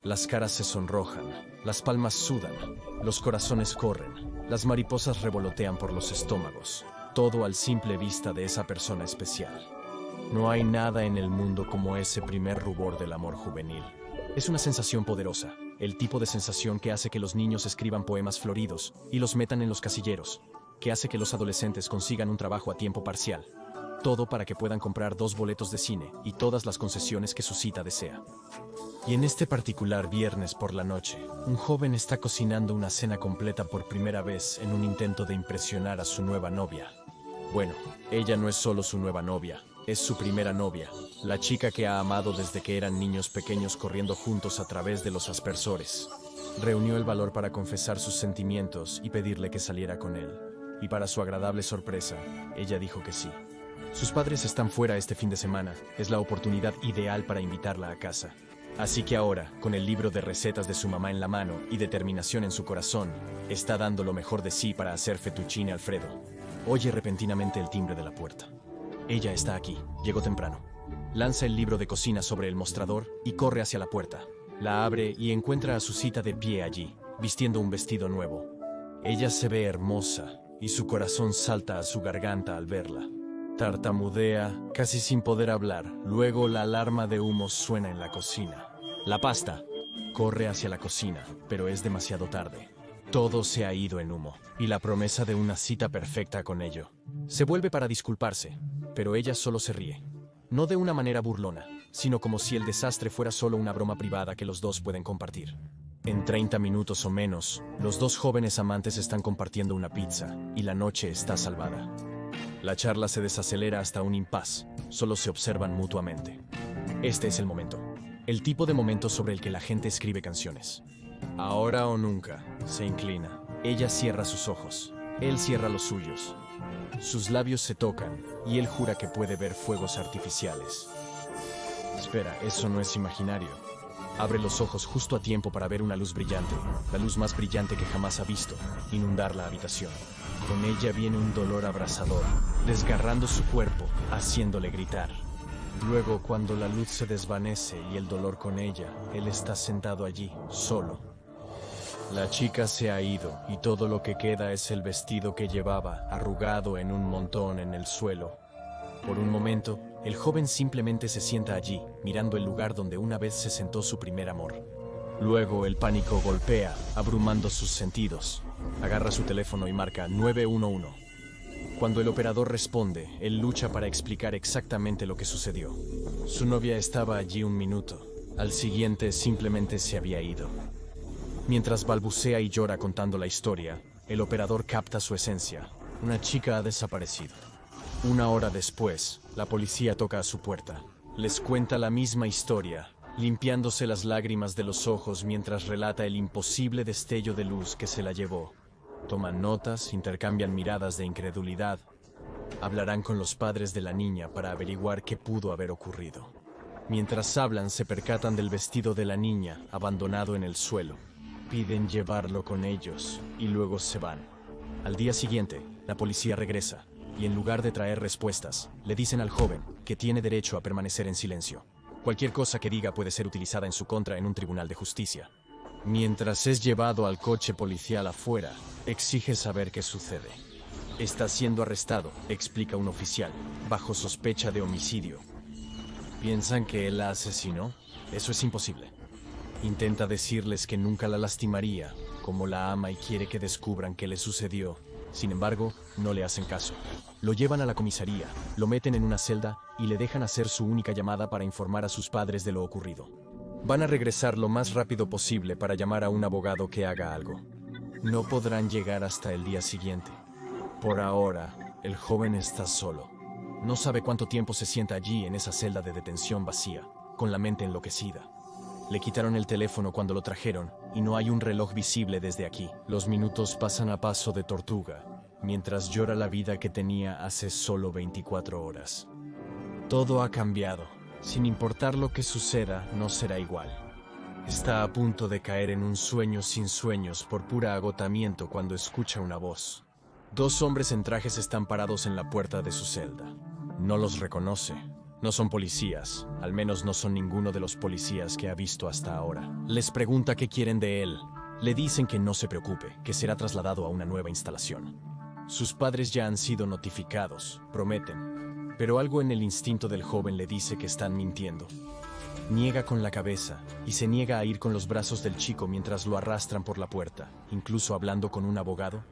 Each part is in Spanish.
Las caras se sonrojan, las palmas sudan, los corazones corren, las mariposas revolotean por los estómagos, todo al simple vista de esa persona especial. No hay nada en el mundo como ese primer rubor del amor juvenil. Es una sensación poderosa, el tipo de sensación que hace que los niños escriban poemas floridos y los metan en los casilleros, que hace que los adolescentes consigan un trabajo a tiempo parcial. Todo para que puedan comprar 2 boletos de cine y todas las concesiones que su cita desea. Y en este particular viernes por la noche, un joven está cocinando una cena completa por primera vez en un intento de impresionar a su nueva novia. Bueno, ella no es solo su nueva novia, es su primera novia, la chica que ha amado desde que eran niños pequeños corriendo juntos a través de los aspersores. Reunió el valor para confesar sus sentimientos y pedirle que saliera con él. Y para su agradable sorpresa, ella dijo que sí. Sus padres están fuera este fin de semana, es la oportunidad ideal para invitarla a casa. Así que ahora, con el libro de recetas de su mamá en la mano y determinación en su corazón, está dando lo mejor de sí para hacer fettuccine Alfredo. Oye repentinamente el timbre de la puerta. Ella está aquí, llegó temprano. Lanza el libro de cocina sobre el mostrador y corre hacia la puerta. La abre y encuentra a su cita de pie allí, vistiendo un vestido nuevo. Ella se ve hermosa y su corazón salta a su garganta al verla. Tartamudea, casi sin poder hablar. Luego la alarma de humo suena en la cocina. ¡La pasta! Corre hacia la cocina, pero es demasiado tarde. Todo se ha ido en humo, y la promesa de una cita perfecta con ello. Se vuelve para disculparse, pero ella solo se ríe. No de una manera burlona, sino como si el desastre fuera solo una broma privada que los dos pueden compartir. En 30 minutos o menos, los dos jóvenes amantes están compartiendo una pizza, y la noche está salvada. La charla se desacelera hasta un impas, solo se observan mutuamente. Este es el momento, el tipo de momento sobre el que la gente escribe canciones. Ahora o nunca, se inclina. Ella cierra sus ojos, él cierra los suyos. Sus labios se tocan, y él jura que puede ver fuegos artificiales. Espera, eso no es imaginario. Abre los ojos justo a tiempo para ver una luz brillante, la luz más brillante que jamás ha visto, inundar la habitación. Con ella viene un dolor abrasador, desgarrando su cuerpo, haciéndole gritar. Luego, cuando la luz se desvanece y el dolor con ella, él está sentado allí, solo. La chica se ha ido y todo lo que queda es el vestido que llevaba, arrugado en un montón en el suelo. Por un momento, el joven simplemente se sienta allí, mirando el lugar donde una vez se sentó su primer amor. Luego el pánico golpea, abrumando sus sentidos. Agarra su teléfono y marca 911. Cuando el operador responde, él lucha para explicar exactamente lo que sucedió. Su novia estaba allí un minuto. Al siguiente simplemente se había ido. Mientras balbucea y llora contando la historia, el operador capta su esencia. Una chica ha desaparecido. 1 hora después, la policía toca a su puerta. Les cuenta la misma historia, limpiándose las lágrimas de los ojos mientras relata el imposible destello de luz que se la llevó. Toman notas, intercambian miradas de incredulidad. Hablarán con los padres de la niña para averiguar qué pudo haber ocurrido. Mientras hablan, se percatan del vestido de la niña, abandonado en el suelo. Piden llevarlo con ellos, y luego se van. Al día siguiente, la policía regresa, y en lugar de traer respuestas, le dicen al joven que tiene derecho a permanecer en silencio. Cualquier cosa que diga puede ser utilizada en su contra en un tribunal de justicia. Mientras es llevado al coche policial afuera, exige saber qué sucede. Está siendo arrestado, explica un oficial, bajo sospecha de homicidio. ¿Piensan que él la asesinó? Eso es imposible. Intenta decirles que nunca la lastimaría, como la ama y quiere que descubran qué le sucedió. Sin embargo, no le hacen caso. Lo llevan a la comisaría, lo meten en una celda y le dejan hacer su única llamada para informar a sus padres de lo ocurrido. Van a regresar lo más rápido posible para llamar a un abogado que haga algo. No podrán llegar hasta el día siguiente. Por ahora, el joven está solo. No sabe cuánto tiempo se sienta allí en esa celda de detención vacía, con la mente enloquecida. Le quitaron el teléfono cuando lo trajeron y no hay un reloj visible desde aquí. Los minutos pasan a paso de tortuga, mientras llora la vida que tenía hace solo 24 horas. Todo ha cambiado. Sin importar lo que suceda, no será igual. Está a punto de caer en un sueño sin sueños por puro agotamiento cuando escucha una voz. 2 hombres en trajes están parados en la puerta de su celda. No los reconoce. No son policías, al menos no son ninguno de los policías que ha visto hasta ahora. Les pregunta qué quieren de él. Le dicen que no se preocupe, que será trasladado a una nueva instalación. Sus padres ya han sido notificados, prometen. Pero algo en el instinto del joven le dice que están mintiendo. Niega con la cabeza y se niega a ir con los brazos del chico mientras lo arrastran por la puerta, incluso hablando con un abogado.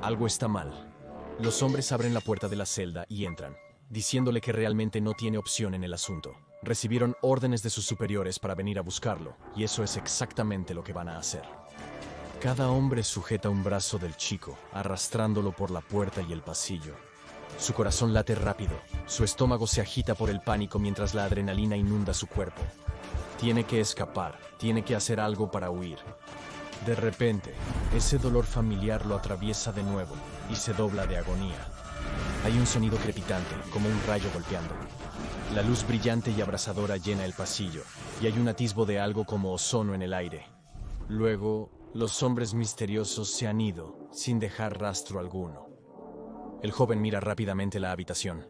Algo está mal. Los hombres abren la puerta de la celda y entran, diciéndole que realmente no tiene opción en el asunto. Recibieron órdenes de sus superiores para venir a buscarlo, y eso es exactamente lo que van a hacer. Cada hombre sujeta un brazo del chico, arrastrándolo por la puerta y el pasillo. Su corazón late rápido, su estómago se agita por el pánico mientras la adrenalina inunda su cuerpo. Tiene que escapar, tiene que hacer algo para huir. De repente, ese dolor familiar lo atraviesa de nuevo y se dobla de agonía. Hay un sonido crepitante, como un rayo golpeando. La luz brillante y abrasadora llena el pasillo, y hay un atisbo de algo como ozono en el aire. Luego, los hombres misteriosos se han ido, sin dejar rastro alguno. El joven mira rápidamente la habitación.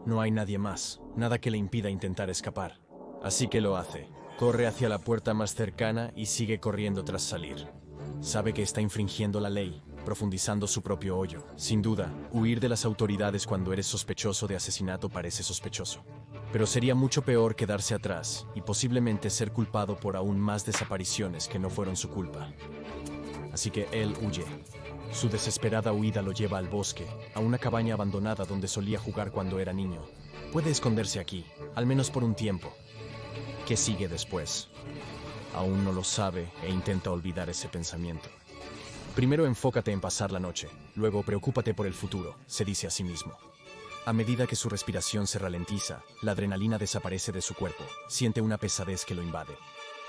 No hay nadie más, nada que le impida intentar escapar. Así que lo hace. Corre hacia la puerta más cercana y sigue corriendo tras salir. Sabe que está infringiendo la ley, profundizando su propio hoyo. Sin duda, huir de las autoridades cuando eres sospechoso de asesinato parece sospechoso. Pero sería mucho peor quedarse atrás y posiblemente ser culpado por aún más desapariciones que no fueron su culpa. Así que él huye. Su desesperada huida lo lleva al bosque, a una cabaña abandonada donde solía jugar cuando era niño. Puede esconderse aquí, al menos por un tiempo. ¿Qué sigue después? Aún no lo sabe e intenta olvidar ese pensamiento. Primero enfócate en pasar la noche, luego preocúpate por el futuro, se dice a sí mismo. A medida que su respiración se ralentiza, la adrenalina desaparece de su cuerpo, siente una pesadez que lo invade.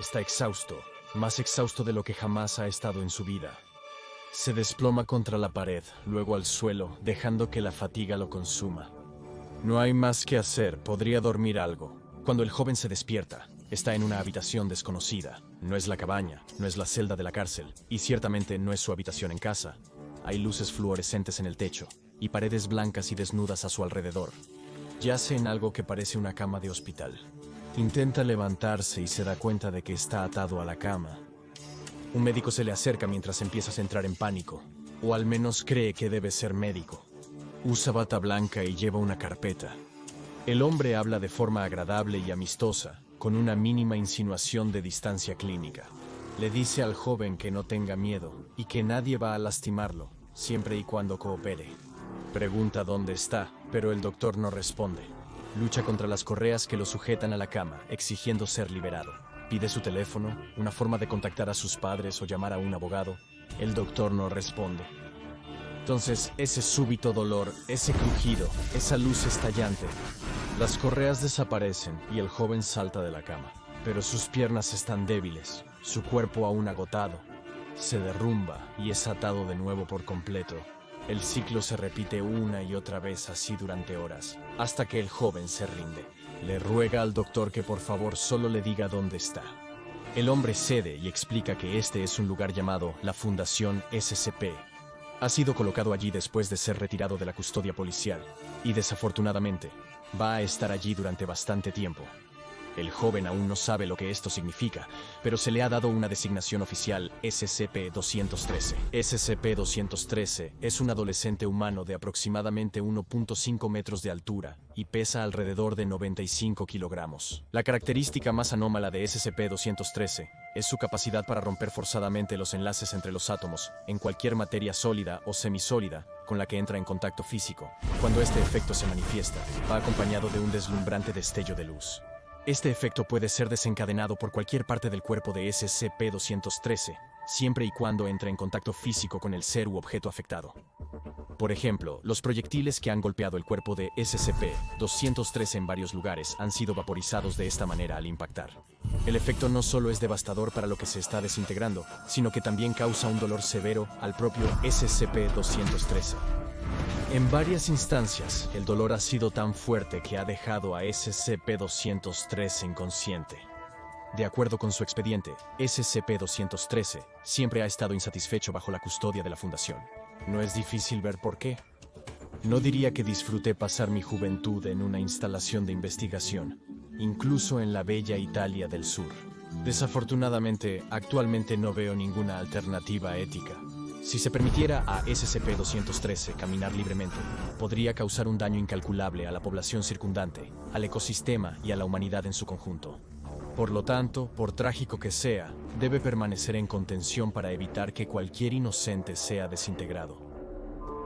Está exhausto, más exhausto de lo que jamás ha estado en su vida. Se desploma contra la pared, luego al suelo, dejando que la fatiga lo consuma. No hay más que hacer, podría dormir algo. Cuando el joven se despierta, está en una habitación desconocida. No es la cabaña, no es la celda de la cárcel, y ciertamente no es su habitación en casa. Hay luces fluorescentes en el techo, y paredes blancas y desnudas a su alrededor. Yace en algo que parece una cama de hospital. Intenta levantarse y se da cuenta de que está atado a la cama. Un médico se le acerca mientras empiezas a entrar en pánico, o al menos cree que debe ser médico. Usa bata blanca y lleva una carpeta. El hombre habla de forma agradable y amistosa, con una mínima insinuación de distancia clínica. Le dice al joven que no tenga miedo y que nadie va a lastimarlo, siempre y cuando coopere. Pregunta dónde está, pero el doctor no responde. Lucha contra las correas que lo sujetan a la cama, exigiendo ser liberado. Pide su teléfono, una forma de contactar a sus padres o llamar a un abogado. El doctor no responde. Entonces, ese súbito dolor, ese crujido, esa luz estallante. Las correas desaparecen y el joven salta de la cama. Pero sus piernas están débiles, su cuerpo aún agotado. Se derrumba y es atado de nuevo por completo. El ciclo se repite una y otra vez así durante horas, hasta que el joven se rinde. Le ruega al doctor que por favor solo le diga dónde está. El hombre cede y explica que este es un lugar llamado la Fundación SCP. Ha sido colocado allí después de ser retirado de la custodia policial, y desafortunadamente, va a estar allí durante bastante tiempo. El joven aún no sabe lo que esto significa, pero se le ha dado una designación oficial SCP-213. SCP-213 es un adolescente humano de aproximadamente 1.5 metros de altura y pesa alrededor de 95 kilogramos. La característica más anómala de SCP-213 es su capacidad para romper forzadamente los enlaces entre los átomos en cualquier materia sólida o semisólida con la que entra en contacto físico. Cuando este efecto se manifiesta, va acompañado de un deslumbrante destello de luz. Este efecto puede ser desencadenado por cualquier parte del cuerpo de SCP-213, siempre y cuando entre en contacto físico con el ser u objeto afectado. Por ejemplo, los proyectiles que han golpeado el cuerpo de SCP-213 en varios lugares han sido vaporizados de esta manera al impactar. El efecto no solo es devastador para lo que se está desintegrando, sino que también causa un dolor severo al propio SCP-213. En varias instancias, el dolor ha sido tan fuerte que ha dejado a SCP-213 inconsciente. De acuerdo con su expediente, SCP-213 siempre ha estado insatisfecho bajo la custodia de la Fundación. No es difícil ver por qué. No diría que disfruté pasar mi juventud en una instalación de investigación, incluso en la bella Italia del Sur. Desafortunadamente, actualmente no veo ninguna alternativa ética. Si se permitiera a SCP-213 caminar libremente, podría causar un daño incalculable a la población circundante, al ecosistema y a la humanidad en su conjunto. Por lo tanto, por trágico que sea, debe permanecer en contención para evitar que cualquier inocente sea desintegrado.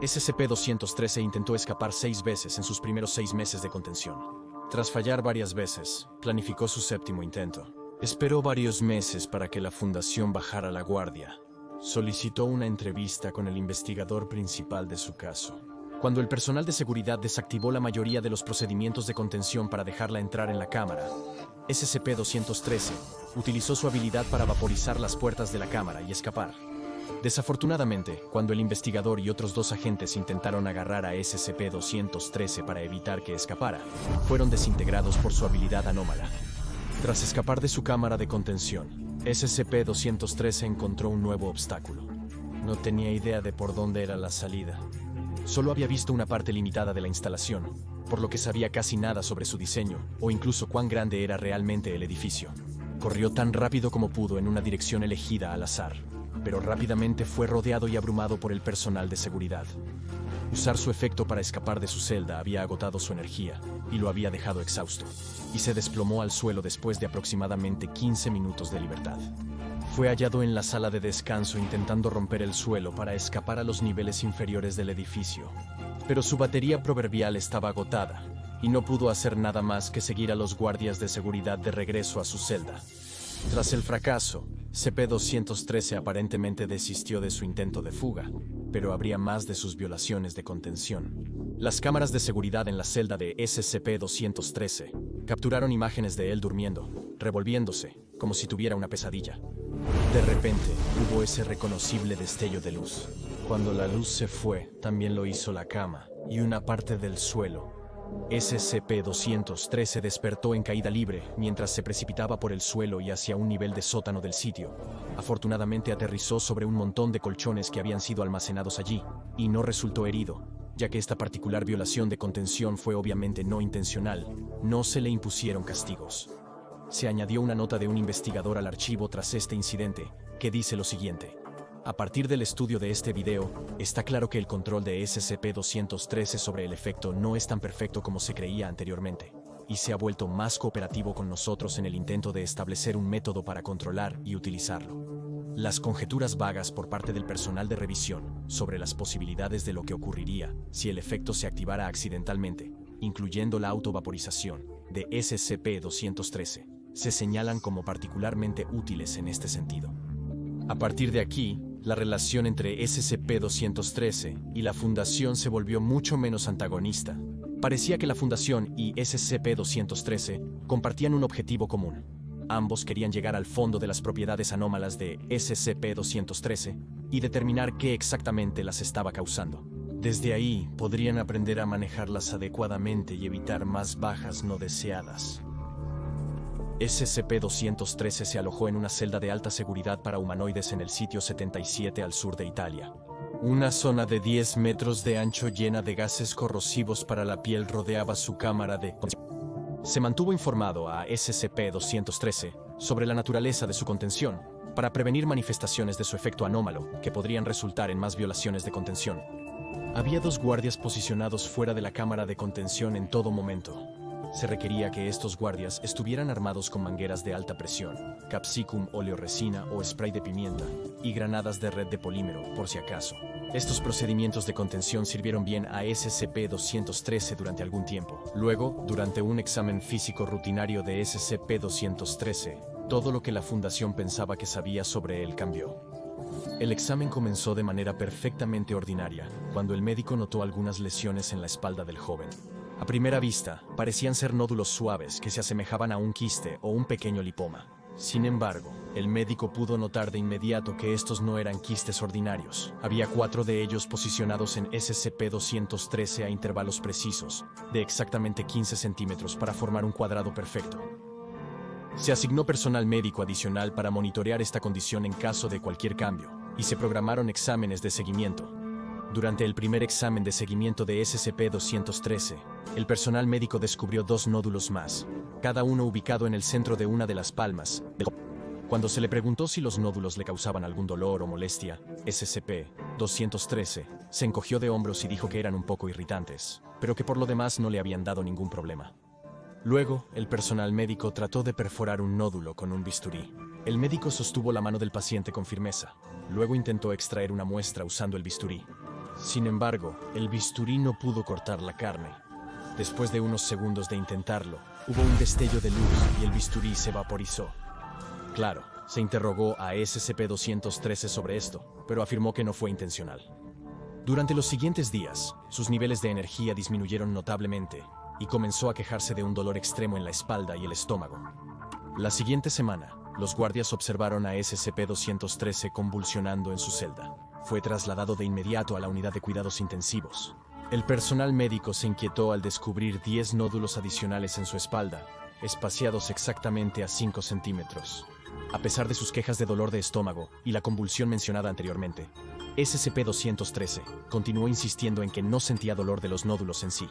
SCP-213 intentó escapar 6 veces en sus primeros 6 meses de contención. Tras fallar varias veces, planificó su séptimo intento. Esperó varios meses para que la Fundación bajara la guardia. Solicitó una entrevista con el investigador principal de su caso. Cuando el personal de seguridad desactivó la mayoría de los procedimientos de contención para dejarla entrar en la cámara, SCP-213 utilizó su habilidad para vaporizar las puertas de la cámara y escapar. Desafortunadamente, cuando el investigador y otros 2 agentes intentaron agarrar a SCP-213 para evitar que escapara, fueron desintegrados por su habilidad anómala. Tras escapar de su cámara de contención, SCP-213 encontró un nuevo obstáculo. No tenía idea de por dónde era la salida. Solo había visto una parte limitada de la instalación, por lo que sabía casi nada sobre su diseño, o incluso cuán grande era realmente el edificio. Corrió tan rápido como pudo en una dirección elegida al azar, pero rápidamente fue rodeado y abrumado por el personal de seguridad. Usar su efecto para escapar de su celda había agotado su energía y lo había dejado exhausto, y se desplomó al suelo después de aproximadamente 15 minutos de libertad. Fue hallado en la sala de descanso intentando romper el suelo para escapar a los niveles inferiores del edificio, pero su batería proverbial estaba agotada y no pudo hacer nada más que seguir a los guardias de seguridad de regreso a su celda. Tras el fracaso, SCP-213 aparentemente desistió de su intento de fuga, pero habría más de sus violaciones de contención. Las cámaras de seguridad en la celda de SCP-213 capturaron imágenes de él durmiendo, revolviéndose, como si tuviera una pesadilla. De repente, hubo ese reconocible destello de luz. Cuando la luz se fue, también lo hizo la cama y una parte del suelo. SCP-213 despertó en caída libre mientras se precipitaba por el suelo y hacia un nivel de sótano del sitio. Afortunadamente aterrizó sobre un montón de colchones que habían sido almacenados allí, y no resultó herido, ya que esta particular violación de contención fue obviamente no intencional. No se le impusieron castigos. Se añadió una nota de un investigador al archivo tras este incidente, que dice lo siguiente. A partir del estudio de este video, está claro que el control de SCP-213 sobre el efecto no es tan perfecto como se creía anteriormente, y se ha vuelto más cooperativo con nosotros en el intento de establecer un método para controlar y utilizarlo. Las conjeturas vagas por parte del personal de revisión sobre las posibilidades de lo que ocurriría si el efecto se activara accidentalmente, incluyendo la autovaporización de SCP-213, se señalan como particularmente útiles en este sentido. A partir de aquí, la relación entre SCP-213 y la Fundación se volvió mucho menos antagonista. Parecía que la Fundación y SCP-213 compartían un objetivo común. Ambos querían llegar al fondo de las propiedades anómalas de SCP-213 y determinar qué exactamente las estaba causando. Desde ahí, podrían aprender a manejarlas adecuadamente y evitar más bajas no deseadas. SCP-213 se alojó en una celda de alta seguridad para humanoides en el sitio 77 al sur de Italia. Una zona de 10 metros de ancho llena de gases corrosivos para la piel rodeaba su cámara de... Se mantuvo informado a SCP-213 sobre la naturaleza de su contención, para prevenir manifestaciones de su efecto anómalo que podrían resultar en más violaciones de contención. Había 2 guardias posicionados fuera de la cámara de contención en todo momento. Se requería que estos guardias estuvieran armados con mangueras de alta presión, capsicum oleoresina o spray de pimienta, y granadas de red de polímero, por si acaso. Estos procedimientos de contención sirvieron bien a SCP-213 durante algún tiempo. Luego, durante un examen físico rutinario de SCP-213, todo lo que la Fundación pensaba que sabía sobre él cambió. El examen comenzó de manera perfectamente ordinaria, cuando el médico notó algunas lesiones en la espalda del joven. A primera vista, parecían ser nódulos suaves que se asemejaban a un quiste o un pequeño lipoma. Sin embargo, el médico pudo notar de inmediato que estos no eran quistes ordinarios. Había 4 de ellos posicionados en SCP-213 a intervalos precisos, de exactamente 15 centímetros para formar un cuadrado perfecto. Se asignó personal médico adicional para monitorear esta condición en caso de cualquier cambio, y se programaron exámenes de seguimiento. Durante el primer examen de seguimiento de SCP-213, el personal médico descubrió 2 nódulos más, cada uno ubicado en el centro de una de las palmas. Cuando se le preguntó si los nódulos le causaban algún dolor o molestia, SCP-213 se encogió de hombros y dijo que eran un poco irritantes, pero que por lo demás no le habían dado ningún problema. Luego, el personal médico trató de perforar un nódulo con un bisturí. El médico sostuvo la mano del paciente con firmeza. Luego intentó extraer una muestra usando el bisturí. Sin embargo, el bisturí no pudo cortar la carne. Después de unos segundos de intentarlo, hubo un destello de luz y el bisturí se vaporizó. Claro, se interrogó a SCP-213 sobre esto, pero afirmó que no fue intencional. Durante los siguientes días, sus niveles de energía disminuyeron notablemente y comenzó a quejarse de un dolor extremo en la espalda y el estómago. La siguiente semana, los guardias observaron a SCP-213 convulsionando en su celda. Fue trasladado de inmediato a la unidad de cuidados intensivos. El personal médico se inquietó al descubrir 10 nódulos adicionales en su espalda, espaciados exactamente a 5 centímetros. A pesar de sus quejas de dolor de estómago y la convulsión mencionada anteriormente, SCP-213 continuó insistiendo en que no sentía dolor de los nódulos en sí.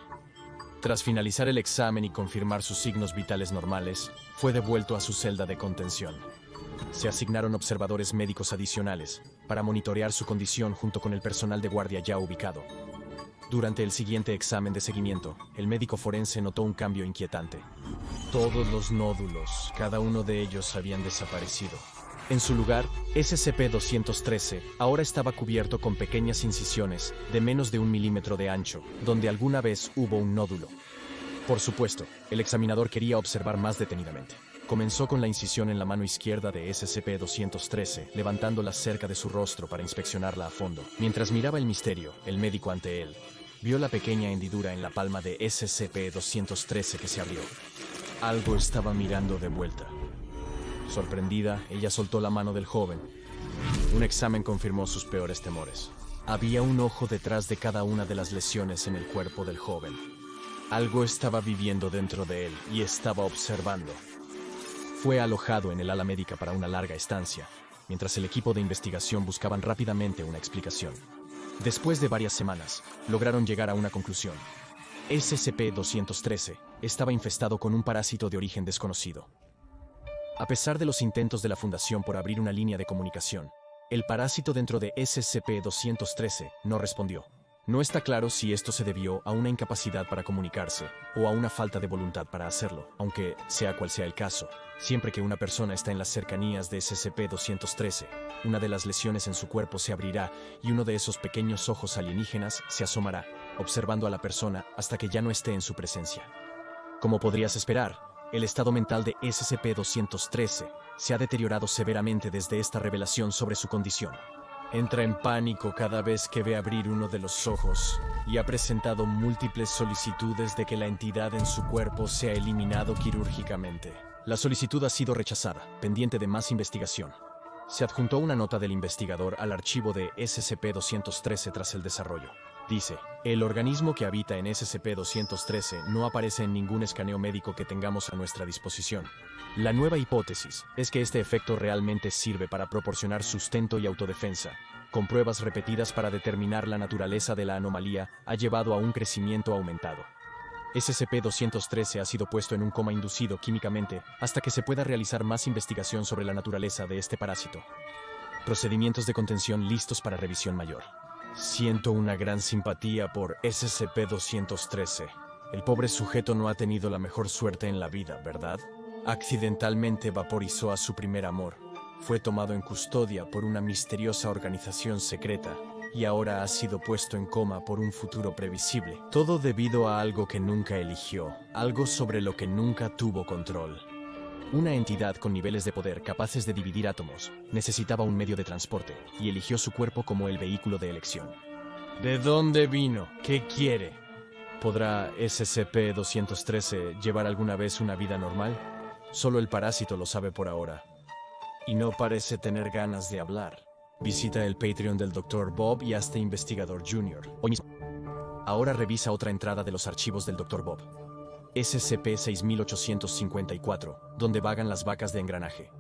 Tras finalizar el examen y confirmar sus signos vitales normales, fue devuelto a su celda de contención. Se asignaron observadores médicos adicionales para monitorear su condición junto con el personal de guardia ya ubicado. Durante el siguiente examen de seguimiento, el médico forense notó un cambio inquietante. Todos los nódulos, cada uno de ellos, habían desaparecido. En su lugar, SCP-213 ahora estaba cubierto con pequeñas incisiones de menos de 1 milímetro de ancho, donde alguna vez hubo un nódulo. Por supuesto, el examinador quería observar más detenidamente. Comenzó con la incisión en la mano izquierda de SCP-213, levantándola cerca de su rostro para inspeccionarla a fondo. Mientras miraba el misterio, el médico ante él vio la pequeña hendidura en la palma de SCP-213 que se abrió. Algo estaba mirando de vuelta. Sorprendida, ella soltó la mano del joven. Un examen confirmó sus peores temores. Había un ojo detrás de cada una de las lesiones en el cuerpo del joven. Algo estaba viviendo dentro de él y estaba observando. Fue alojado en el ala médica para una larga estancia, mientras el equipo de investigación buscaban rápidamente una explicación. Después de varias semanas, lograron llegar a una conclusión. SCP-213 estaba infestado con un parásito de origen desconocido. A pesar de los intentos de la Fundación por abrir una línea de comunicación, el parásito dentro de SCP-213 no respondió. No está claro si esto se debió a una incapacidad para comunicarse o a una falta de voluntad para hacerlo, aunque, sea cual sea el caso, siempre que una persona está en las cercanías de SCP-213, una de las lesiones en su cuerpo se abrirá y uno de esos pequeños ojos alienígenas se asomará, observando a la persona hasta que ya no esté en su presencia. Como podrías esperar, el estado mental de SCP-213 se ha deteriorado severamente desde esta revelación sobre su condición. Entra en pánico cada vez que ve abrir uno de los ojos y ha presentado múltiples solicitudes de que la entidad en su cuerpo sea eliminado quirúrgicamente. La solicitud ha sido rechazada, pendiente de más investigación. Se adjuntó una nota del investigador al archivo de SCP-213 tras el desarrollo. Dice, el organismo que habita en SCP-213 no aparece en ningún escaneo médico que tengamos a nuestra disposición. La nueva hipótesis es que este efecto realmente sirve para proporcionar sustento y autodefensa. Con pruebas repetidas para determinar la naturaleza de la anomalía, ha llevado a un crecimiento aumentado. SCP-213 ha sido puesto en un coma inducido químicamente hasta que se pueda realizar más investigación sobre la naturaleza de este parásito. Procedimientos de contención listos para revisión mayor. Siento una gran simpatía por SCP-213. El pobre sujeto no ha tenido la mejor suerte en la vida, ¿verdad? Accidentalmente vaporizó a su primer amor. Fue tomado en custodia por una misteriosa organización secreta y ahora ha sido puesto en coma por un futuro previsible. Todo debido a algo que nunca eligió, algo sobre lo que nunca tuvo control. Una entidad con niveles de poder capaces de dividir átomos necesitaba un medio de transporte y eligió su cuerpo como el vehículo de elección. ¿De dónde vino? ¿Qué quiere? ¿Podrá SCP-213 llevar alguna vez una vida normal? Solo el parásito lo sabe por ahora. Y no parece tener ganas de hablar. Visita el Patreon del Dr. Bob y hazte investigador junior. Hoy mismo. Ahora revisa otra entrada de los archivos del Dr. Bob. SCP-6854, donde vagan las vacas de engranaje.